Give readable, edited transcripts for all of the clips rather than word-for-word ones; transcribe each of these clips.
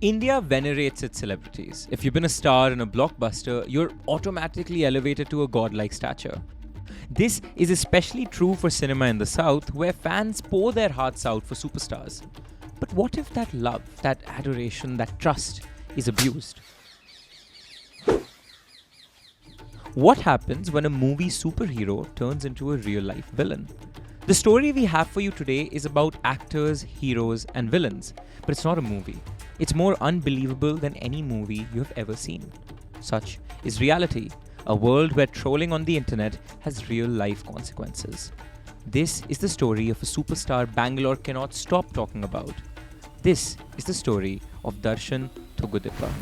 India venerates its celebrities. If you've been a star in a blockbuster, you're automatically elevated to a godlike stature. This is especially true for cinema in the South, where fans pour their hearts out for superstars. But what if that love, that adoration, that trust is abused? What happens when a movie superhero turns into a real-life villain? The story we have for you today is about actors, heroes, and villains, but it's not a movie. It's more unbelievable than any movie you have ever seen. Such is reality, a world where trolling on the internet has real-life consequences. This is the story of a superstar Bangalore cannot stop talking about. This is the story of Darshan Thoogudeepa.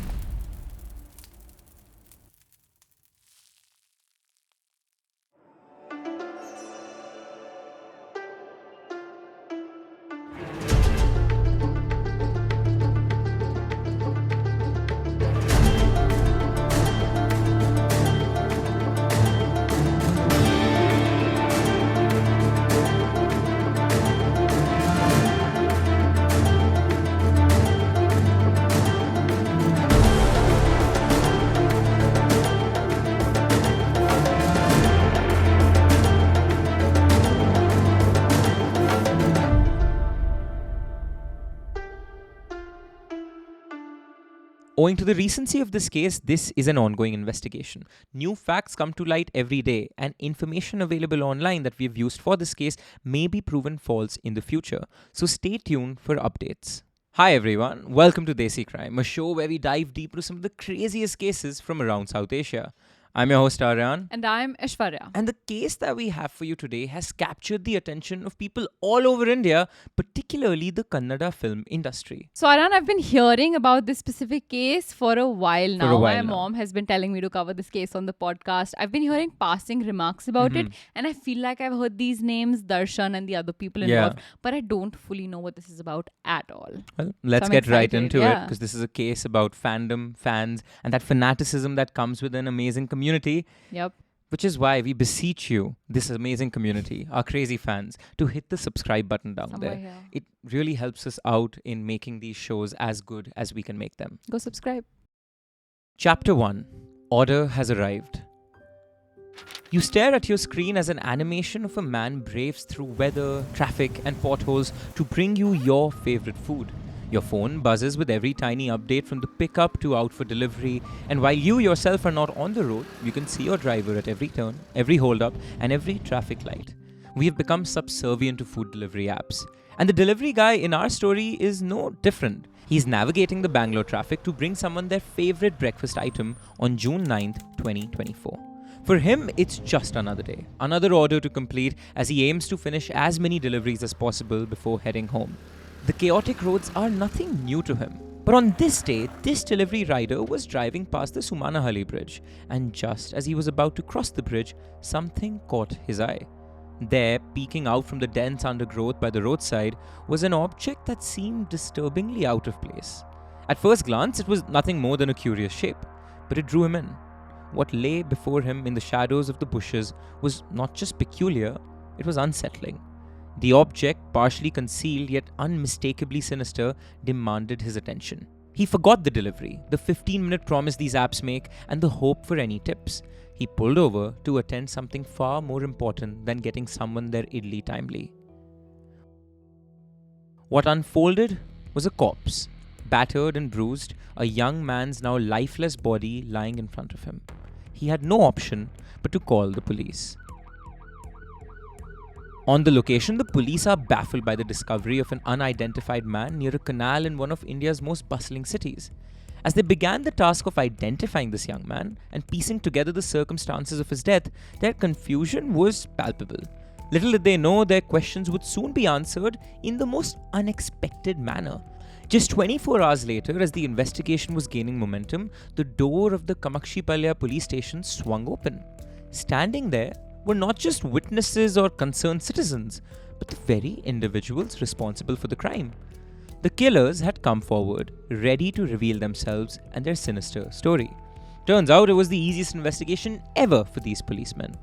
Owing to the recency of this case, this is an ongoing investigation. New facts come to light every day, and information available online that we have used for this case may be proven false in the future. So stay tuned for updates. Hi everyone, welcome to Desi Crime, a show where we dive deep into some of the craziest cases from around South Asia. I'm your host Aryaan. And I'm Aishwarya. And the case that we have for you today has captured the attention of people all over India, particularly the Kannada film industry. So Aryaan, I've been hearing about this specific case for a while now. My mom has been telling me to cover this case on the podcast. I've been hearing passing remarks about it, and I feel like I've heard these names, Darshan and the other people involved, but I don't fully know what this is about at all. Well, let's get right into it, because this is a case about fandom, fans, and that fanaticism that comes with an amazing community. Yep. Which is why we beseech you, this amazing community, our crazy fans, to hit the subscribe button down there. Here. It really helps us out in making these shows as good as we can make them. Go subscribe. Chapter 1. Order has arrived. You stare at your screen as an animation of a man braves through weather, traffic, and potholes to bring you your favorite food. Your phone buzzes with every tiny update from the pickup to out for delivery, and while you yourself are not on the road, you can see your driver at every turn, every holdup, and every traffic light. We have become subservient to food delivery apps, and the delivery guy in our story is no different. He's navigating the Bangalore traffic to bring someone their favorite breakfast item on June 9th, 2024. For him, it's just another day, another order to complete as he aims to finish as many deliveries as possible before heading home. The chaotic roads are nothing new to him. But on this day, this delivery rider was driving past the Sumanahalli bridge, and just as he was about to cross the bridge, something caught his eye. There, peeking out from the dense undergrowth by the roadside, was an object that seemed disturbingly out of place. At first glance, it was nothing more than a curious shape, but it drew him in. What lay before him in the shadows of the bushes was not just peculiar, it was unsettling. The object, partially concealed yet unmistakably sinister, demanded his attention. He forgot the delivery, the 15-minute promise these apps make, and the hope for any tips. He pulled over to attend something far more important than getting someone their idli timely. What unfolded was a corpse, battered and bruised, a young man's now lifeless body lying in front of him. He had no option but to call the police. On the location, the police are baffled by the discovery of an unidentified man near a canal in one of India's most bustling cities. As they began the task of identifying this young man and piecing together the circumstances of his death, their confusion was palpable. Little did they know their questions would soon be answered in the most unexpected manner. Just 24 hours later, as the investigation was gaining momentum, the door of the Kamakshipalya police station swung open. Standing there were not just witnesses or concerned citizens, but the very individuals responsible for the crime. The killers had come forward, ready to reveal themselves and their sinister story. Turns out it was the easiest investigation ever for these policemen.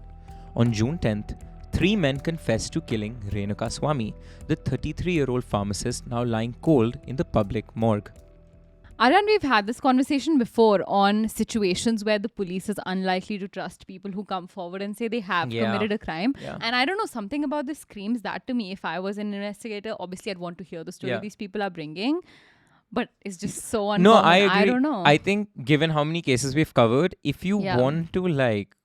On June 10th, 3 men confessed to killing Renuka Swamy, the 33-year-old pharmacist now lying cold in the public morgue. Aryaan, we've had this conversation before on situations where the police is unlikely to trust people who come forward and say they have committed a crime. Yeah. And I don't know, something about this screams that to me. If I was an investigator, obviously I'd want to hear the story these people are bringing. But it's just so uncommon. No, I agree. I don't know. I think given how many cases we've covered, if you want to like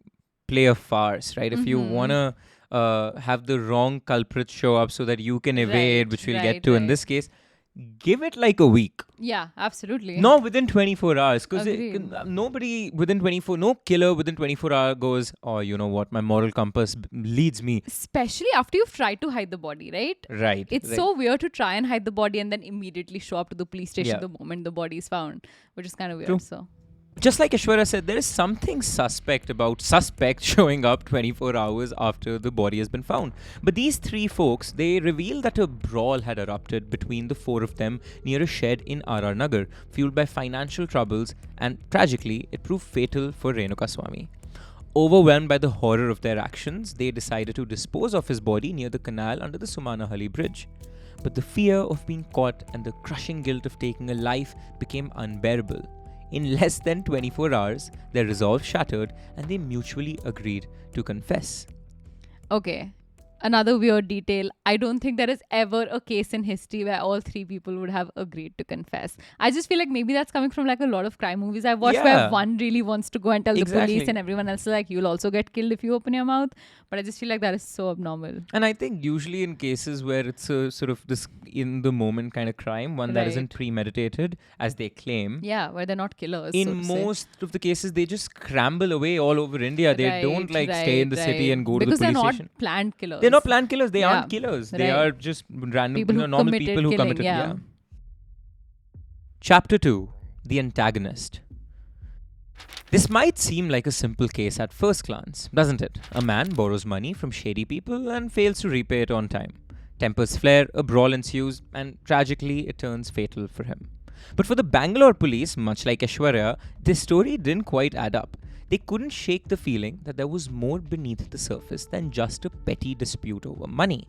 play a farce, right? If you want to have the wrong culprit show up so that you can evade, which we'll get to in this case, give it like a week. Yeah, absolutely. Not within 24 hours. Because nobody within 24, no killer within 24 hours goes, oh, you know what, my moral compass leads me. Especially after you've tried to hide the body, right? Right. It's so weird to try and hide the body and then immediately show up to the police station the moment the body is found, which is kind of weird. True. So. Just like Aishwarya said, there is something suspect about suspect showing up 24 hours after the body has been found. But these three folks, they reveal that a brawl had erupted between the four of them near a shed in R.R. Nagar, fueled by financial troubles, and tragically, it proved fatal for Renuka Swamy. Overwhelmed by the horror of their actions, they decided to dispose of his body near the canal under the Sumanahalli bridge. But the fear of being caught and the crushing guilt of taking a life became unbearable. In less than 24 hours, their resolve shattered and they mutually agreed to confess. Okay. Another weird detail. I don't think there is ever a case in history where all three people would have agreed to confess. I just feel like maybe that's coming from like a lot of crime movies I've watched where one really wants to go and tell the police and everyone else is like, you'll also get killed if you open your mouth. But I just feel like that is so abnormal. And I think usually in cases where it's a sort of this in the moment kind of crime, one that isn't premeditated, as they claim. Yeah, where they're not killers. In most of the cases, they just scramble away all over India. They don't stay in the city and go to the police station. Because they're not planned killers. They're not planned killers. They aren't killers. They are just random, normal people who committed. Yeah. Chapter 2. The Antagonist. This might seem like a simple case at first glance, doesn't it? A man borrows money from shady people and fails to repay it on time. Tempers flare, a brawl ensues, and tragically it turns fatal for him. But for the Bangalore police, much like Aishwarya, this story didn't quite add up. They couldn't shake the feeling that there was more beneath the surface than just a petty dispute over money.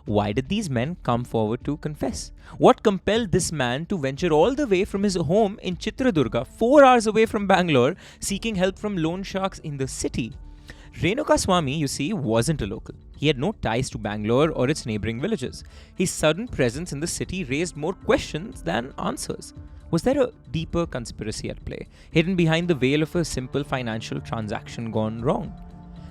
Why did these men come forward to confess? What compelled this man to venture all the way from his home in Chitradurga, 4 hours away from Bangalore, seeking help from loan sharks in the city? Renuka Swamy, you see, wasn't a local. He had no ties to Bangalore or its neighbouring villages. His sudden presence in the city raised more questions than answers. Was there a deeper conspiracy at play, hidden behind the veil of a simple financial transaction gone wrong?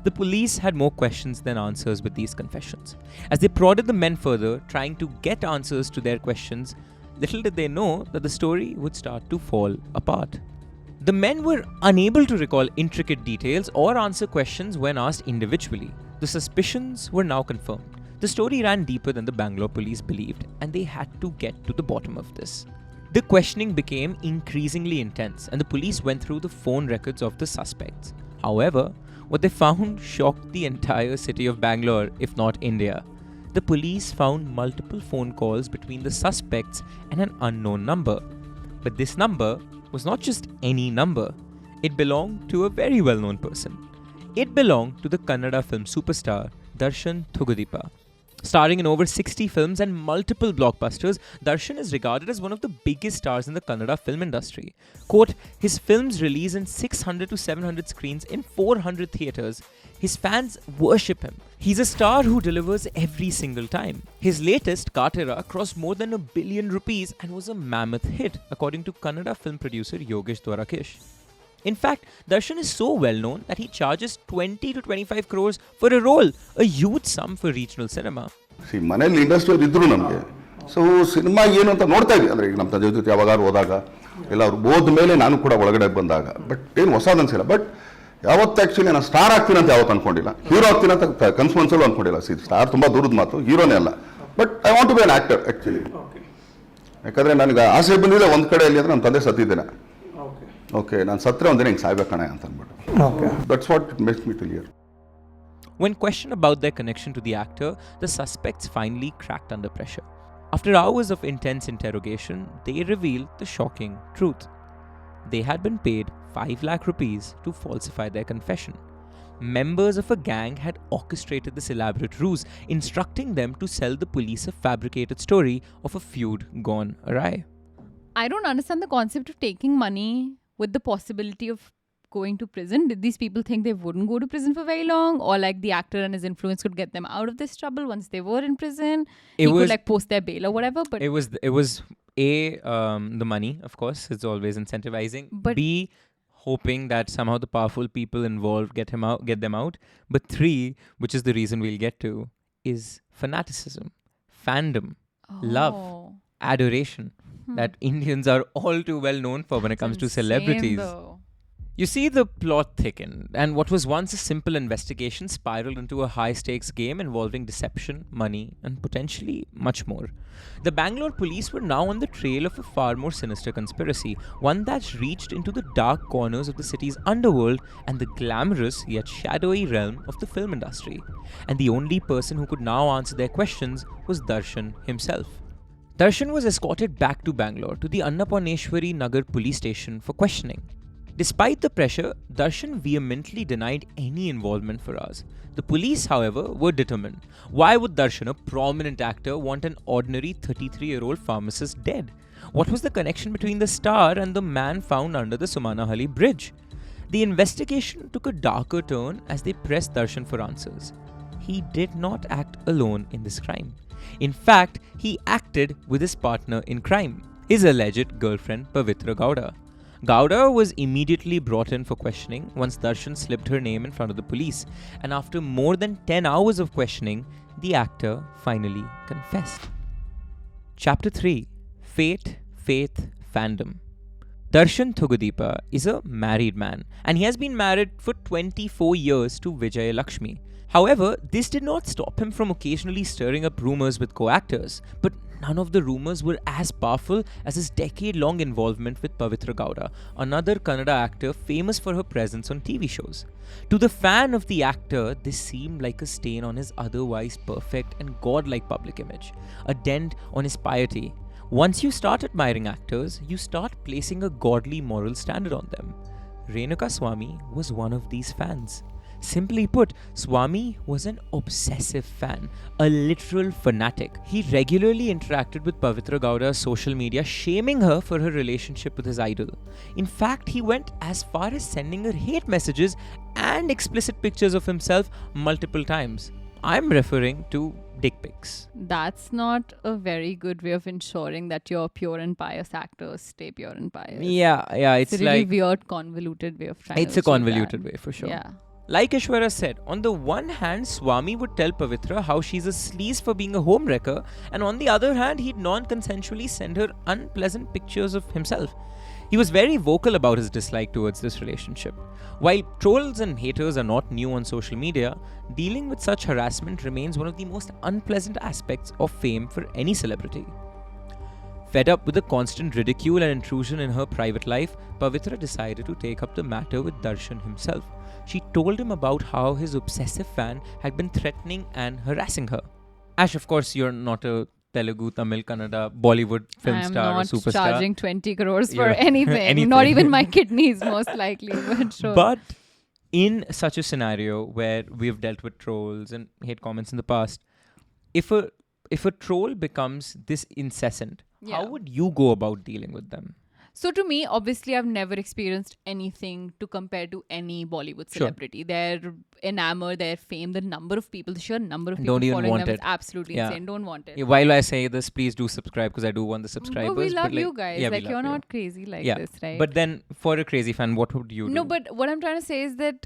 The police had more questions than answers with these confessions. As they prodded the men further, trying to get answers to their questions, little did they know that the story would start to fall apart. The men were unable to recall intricate details or answer questions when asked individually. The suspicions were now confirmed. The story ran deeper than the Bangalore police believed, and they had to get to the bottom of this. The questioning became increasingly intense, and the police went through the phone records of the suspects. However, what they found shocked the entire city of Bangalore, if not India. The police found multiple phone calls between the suspects and an unknown number. But this number was not just any number. It belonged to a very well-known person. It belonged to the Kannada film superstar Darshan Thoogudeepa. Starring in over 60 films and multiple blockbusters, Darshan is regarded as one of the biggest stars in the Kannada film industry. Quote, his films release in 600 to 700 screens in 400 theatres. His fans worship him. He's a star who delivers every single time. His latest, Katera, crossed more than ₹1 billion and was a mammoth hit, according to Kannada film producer Yogesh Dwarakish. In fact, Darshan is so well known that he charges 20 to 25 crores for a role, a huge sum for regional cinema. See, ಮನೆಯಲ್ಲಿ industrial ಇದ್ರು ನಮಗೆ so cinema ಏನು ಅಂತ ನೋಡ್ತಾ ಇದ್ವಿ ಅಂದರೆ ಈಗ ನಮ್ಮ ತಂದೆ ಜೊತೆ ಯಾವಾಗಾದ್ರು ಹೋದಾಗ ಎಲ್ಲ ಅವ್ರು ಹೋದ ಮೇಲೆ ನಾನು ಕೂಡ ಒಳಗಡೆ ಬಂದಾಗ ಬಟ್ ಏನು ಹೊಸದು ಅನ್ಸಿಲ್ಲ ಬಟ್ ಯಾವತ್ತು ಆ್ಯಕ್ಚುಲಿ ನಾನು ಸ್ಟಾರ್ ಆಗ್ತೀನಿ ಅಂತ ಯಾವತ್ತು ಅನ್ಕೊಂಡಿಲ್ಲ ಹೀರೋ ಆಗ್ತೀನಿ ಅಂತ ಕನ್ಸು ಮನ್ಸಲ್ಲೂ ಅನ್ಕೊಂಡಿಲ್ಲ ಸಿ ಸ್ಟಾರ್ ತುಂಬ ದೂರದ ಮಾತು ಹೀರೋನೇ ಅಲ್ಲ but I want to be an actor actually ಯಾಕಂದರೆ ನನಗೆ ಆಸೆ ಬಂದಿದೆ ಒಂದು ಕಡೆಯಲ್ಲಿ ಅಂದರೆ ನಮ್ಮ ತಂದೆ ಸತ್ತಿದ್ದೇನೆ ಓಕೆ ನಾನು ಸತ್ತರೆ ಒಂದಿನ ಹಿಂಗೆ ಸಾಯ್ಬೇಕಣ ಅಂತ ಅಂದ್ಬಿಟ್ಟು that's what it makes me to here. When questioned about their connection to the actor, the suspects finally cracked under pressure. After hours of intense interrogation, they revealed the shocking truth. They had been paid 5 lakh rupees to falsify their confession. Members of a gang had orchestrated this elaborate ruse, instructing them to sell the police a fabricated story of a feud gone awry. I don't understand the concept of taking money with the possibility of going to prison. Did these people think they wouldn't go to prison for very long, or like the actor and his influence could get them out of this trouble once they were in prison? He could like post their bail or whatever. But it was the money, of course. It's always incentivizing. But B, hoping that somehow the powerful people involved get them out. But 3, which is the reason we'll get to, is fanaticism, fandom, love, adoration that Indians are all too well known for when it comes to celebrities. You see, the plot thickened, and what was once a simple investigation spiraled into a high-stakes game involving deception, money, and potentially much more. The Bangalore police were now on the trail of a far more sinister conspiracy, one that reached into the dark corners of the city's underworld and the glamorous yet shadowy realm of the film industry. And the only person who could now answer their questions was Darshan himself. Darshan was escorted back to Bangalore to the Annaponeshwari Nagar police station for questioning. Despite the pressure, Darshan vehemently denied any involvement for us. The police, however, were determined. Why would Darshan, a prominent actor, want an ordinary 33-year-old pharmacist dead? What was the connection between the star and the man found under the Sumanahalli bridge? The investigation took a darker turn as they pressed Darshan for answers. He did not act alone in this crime. In fact, he acted with his partner in crime, his alleged girlfriend Pavitra Gowda. Gowda was immediately brought in for questioning once Darshan slipped her name in front of the police, and after more than 10 hours of questioning, the actor finally confessed. Chapter 3: Fate, Faith, Fandom. Darshan Thoogudeepa is a married man, and he has been married for 24 years to Vijay Lakshmi. However, this did not stop him from occasionally stirring up rumours with co-actors, but none of the rumours were as powerful as his decade-long involvement with Pavitra Gowda, another Kannada actor famous for her presence on TV shows. To the fan of the actor, this seemed like a stain on his otherwise perfect and godlike public image, a dent on his piety. Once you start admiring actors, you start placing a godly moral standard on them. Renuka Swamy was one of these fans. Simply put, Swamy was an obsessive fan, a literal fanatic. He regularly interacted with Pavitra Gowda's social media, shaming her for her relationship with his idol. In fact, he went as far as sending her hate messages and explicit pictures of himself multiple times. I'm referring to dick pics. That's not a very good way of ensuring that your pure and pious actors stay pure and pious. Yeah, it's a really weird, convoluted way of trying to It's a convoluted way, for sure. Yeah. Like Aishwarya said, on the one hand, Swamy would tell Pavitra how she's a sleaze for being a homewrecker, and on the other hand, he'd non-consensually send her unpleasant pictures of himself. He was very vocal about his dislike towards this relationship. While trolls and haters are not new on social media, dealing with such harassment remains one of the most unpleasant aspects of fame for any celebrity. Fed up with the constant ridicule and intrusion in her private life, Pavitra decided to take up the matter with Darshan himself. She told him about how his obsessive fan had been threatening and harassing her. Ash, of course, you're not a Telugu, Tamil, Kannada, Bollywood film star or superstar. I'm not charging 20 crores for anything. Not even my kidneys, most likely. But sure. But in such a scenario where we've dealt with trolls and hate comments in the past, if a troll becomes this incessant, how would you go about dealing with them? So to me, obviously, I've never experienced anything to compare to any Bollywood celebrity. Sure. Their enamour, their fame, the number of people, the sheer number of people following them is absolutely insane. Don't want it. While I say this, please do subscribe because I do want the subscribers. But we love you guys. You're not crazy like this, right? But then for a crazy fan, what would you do? No, but what I'm trying to say is that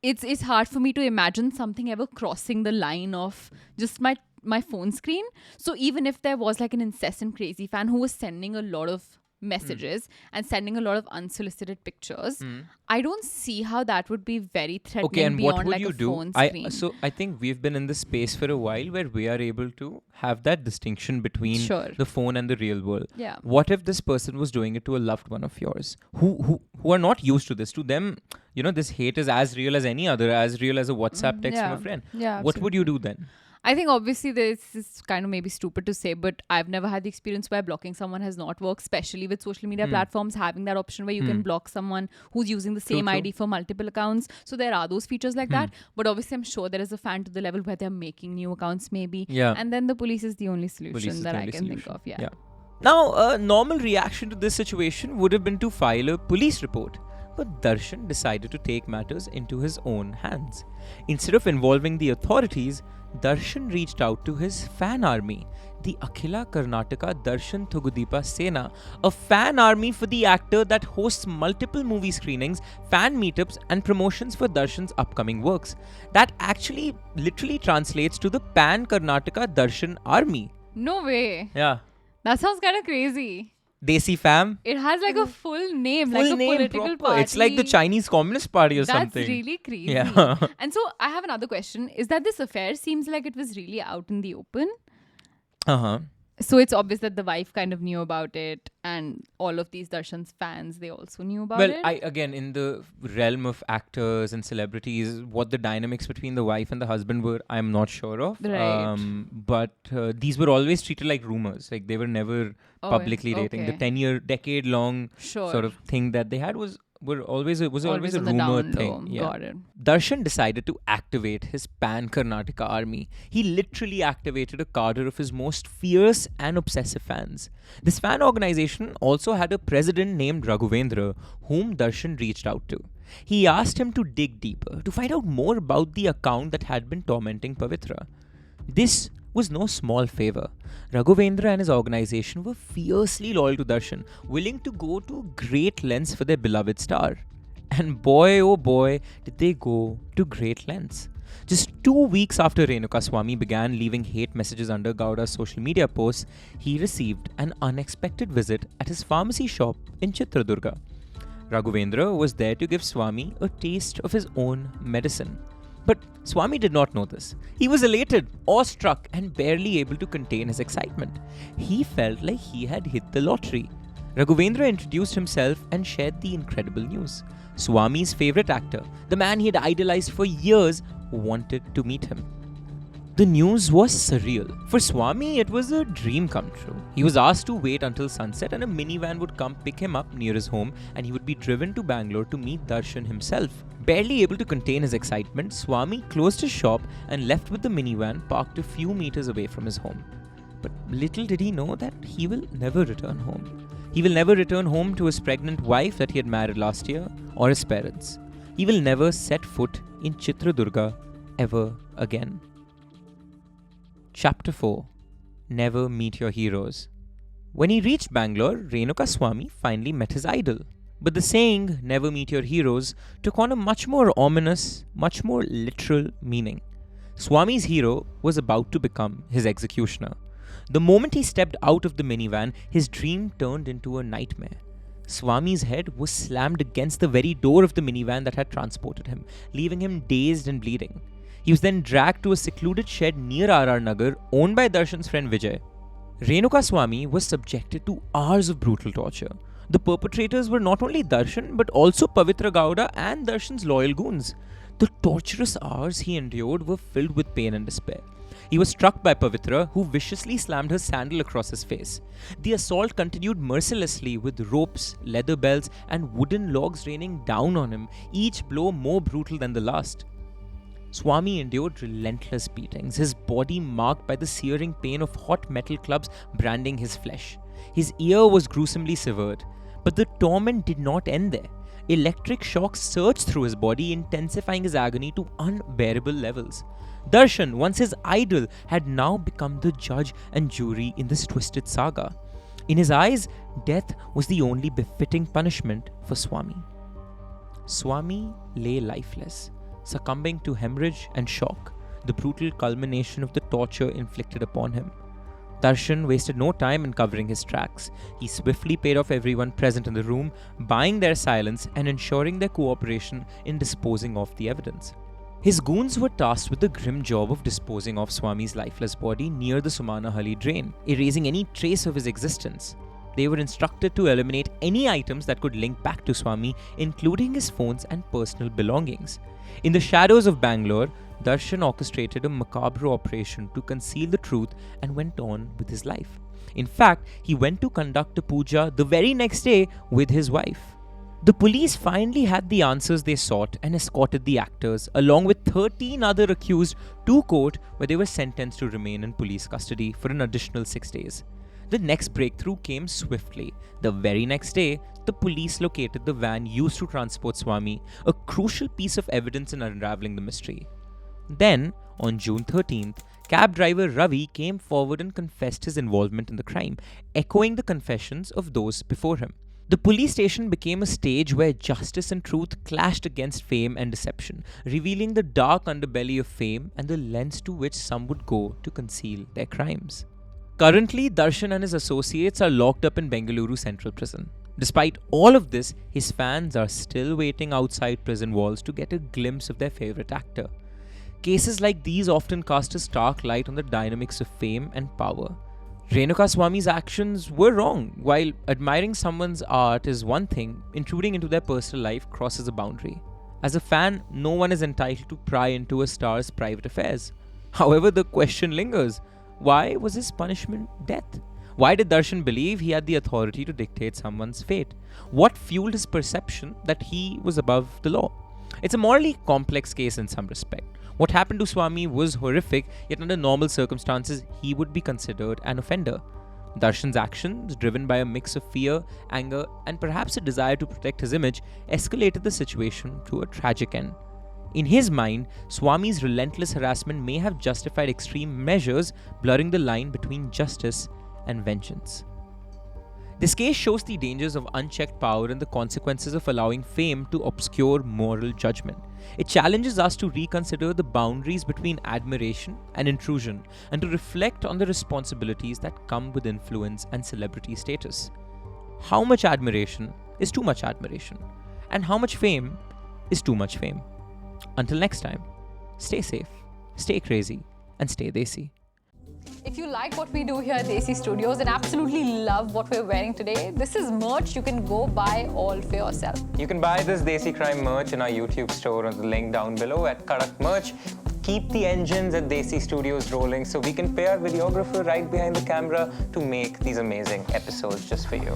it's hard for me to imagine something ever crossing the line of just my phone screen. So even if there was like an incessant crazy fan who was sending a lot of messages and sending a lot of unsolicited pictures, I don't see how that would be very threatening. Okay, and beyond what would like you a do? phone screen. So I think we've been in this space for a while where we are able to have that distinction between the phone and the real world. Yeah. What if this person was doing it to a loved one of yours who are not used to this? To them, this hate is as real as any other, as real as a WhatsApp text from a friend. Yeah, what would you do then? I think obviously this is kind of maybe stupid to say, but I've never had the experience where blocking someone has not worked, especially with social media platforms having that option where you can block someone who's using the same ID for multiple accounts. So there are those features like that. But obviously I'm sure there is a fan to the level where they're making new accounts maybe. Yeah. And then the police is the only solution that I can think of. Yeah. Now, a normal reaction to this situation would have been to file a police report. But Darshan decided to take matters into his own hands. Instead of involving the authorities, Darshan reached out to his fan army, the Akhila Karnataka Darshan Thoogudeepa Sena, a fan army for the actor that hosts multiple movie screenings, fan meetups, and promotions for Darshan's upcoming works. That actually literally translates to the Pan Karnataka Darshan Army. No way. Yeah. That sounds kind of crazy. Desi fam. It has like a full name, Full like a name political proper. party. It's like the Chinese Communist Party or That's something. That's really crazy. Yeah. And so I have another question. Is that this affair seems like it was really out in the open? Uh-huh. So it's obvious that the wife kind of knew about it, and all of these Darshan's fans, they also knew about it. Well, again, in the realm of actors and celebrities, what the dynamics between the wife and the husband were, I'm not sure of. Right. But these were always treated like rumors. Like they were never publicly dating. The decade-long sort of thing that they had was always a rumor thing. Yeah. Got it. Darshan decided to activate his Pan Karnataka army. He literally activated a cadre of his most fierce and obsessive fans. This fan organization also had a president named Raghavendra, whom Darshan reached out to. He asked him to dig deeper, to find out more about the account that had been tormenting Pavitra. This was no small favor. Raghavendra and his organization were fiercely loyal to Darshan, willing to go to great lengths for their beloved star. And boy, oh boy, did they go to great lengths. Just 2 weeks after Renuka Swamy began leaving hate messages under Gowda's social media posts, he received an unexpected visit at his pharmacy shop in Chitradurga. Raghavendra was there to give Swamy a taste of his own medicine. But Swamy did not know this. He was elated, awestruck, and barely able to contain his excitement. He felt like he had hit the lottery. Raghavendra introduced himself and shared the incredible news. Swamy's favorite actor, the man he had idolized for years, wanted to meet him. The news was surreal. For Swamy, it was a dream come true. He was asked to wait until sunset and a minivan would come pick him up near his home and he would be driven to Bangalore to meet Darshan himself. Barely able to contain his excitement, Swamy closed his shop and left with the minivan parked a few meters away from his home. But little did he know that he will never return home. He will never return home to his pregnant wife that he had married last year or his parents. He will never set foot in Chitradurga ever again. Chapter 4. Never Meet Your Heroes. When he reached Bangalore, Renuka Swamy finally met his idol. But the saying, never meet your heroes, took on a much more ominous, much more literal meaning. Swamy's hero was about to become his executioner. The moment he stepped out of the minivan, his dream turned into a nightmare. Swamy's head was slammed against the very door of the minivan that had transported him, leaving him dazed and bleeding. He was then dragged to a secluded shed near R.R. Nagar, owned by Darshan's friend Vijay. Renuka Swamy was subjected to hours of brutal torture. The perpetrators were not only Darshan, but also Pavitra Gowda and Darshan's loyal goons. The torturous hours he endured were filled with pain and despair. He was struck by Pavitra, who viciously slammed her sandal across his face. The assault continued mercilessly, with ropes, leather belts, and wooden logs raining down on him, each blow more brutal than the last. Swamy endured relentless beatings, his body marked by the searing pain of hot metal clubs branding his flesh. His ear was gruesomely severed, but the torment did not end there. Electric shocks surged through his body, intensifying his agony to unbearable levels. Darshan, once his idol, had now become the judge and jury in this twisted saga. In his eyes, death was the only befitting punishment for Swamy. Swamy lay lifeless, succumbing to hemorrhage and shock, the brutal culmination of the torture inflicted upon him. Darshan wasted no time in covering his tracks. He swiftly paid off everyone present in the room, buying their silence and ensuring their cooperation in disposing of the evidence. His goons were tasked with the grim job of disposing of Swamy's lifeless body near the Sumanahalli drain, erasing any trace of his existence. They were instructed to eliminate any items that could link back to Swamy, including his phones and personal belongings. In the shadows of Bangalore, Darshan orchestrated a macabre operation to conceal the truth and went on with his life. In fact, he went to conduct a puja the very next day with his wife. The police finally had the answers they sought and escorted the actors, along with 13 other accused, to court where they were sentenced to remain in police custody for an additional 6 days. The next breakthrough came swiftly. The very next day, the police located the van used to transport Swamy, a crucial piece of evidence in unraveling the mystery. Then, on June 13th, cab driver Ravi came forward and confessed his involvement in the crime, echoing the confessions of those before him. The police station became a stage where justice and truth clashed against fame and deception, revealing the dark underbelly of fame and the lengths to which some would go to conceal their crimes. Currently, Darshan and his associates are locked up in Bengaluru Central Prison. Despite all of this, his fans are still waiting outside prison walls to get a glimpse of their favourite actor. Cases like these often cast a stark light on the dynamics of fame and power. Renuka Swamy's actions were wrong. While admiring someone's art is one thing, intruding into their personal life crosses a boundary. As a fan, no one is entitled to pry into a star's private affairs. However, the question lingers. Why was his punishment death? Why did Darshan believe he had the authority to dictate someone's fate? What fueled his perception that he was above the law? It's a morally complex case in some respect. What happened to Swamy was horrific, yet under normal circumstances, he would be considered an offender. Darshan's actions, driven by a mix of fear, anger, and perhaps a desire to protect his image, escalated the situation to a tragic end. In his mind, Swamy's relentless harassment may have justified extreme measures, blurring the line between justice and vengeance. This case shows the dangers of unchecked power and the consequences of allowing fame to obscure moral judgment. It challenges us to reconsider the boundaries between admiration and intrusion and to reflect on the responsibilities that come with influence and celebrity status. How much admiration is too much admiration? And how much fame is too much fame? Until next time, stay safe, stay crazy, and stay Desi. If you like what we do here at Desi Studios and absolutely love what we're wearing today, this is merch you can go buy all for yourself. You can buy this Desi Crime merch in our YouTube store on the link down below at Kadak Merch. Keep the engines at Desi Studios rolling so we can pay our videographer right behind the camera to make these amazing episodes just for you.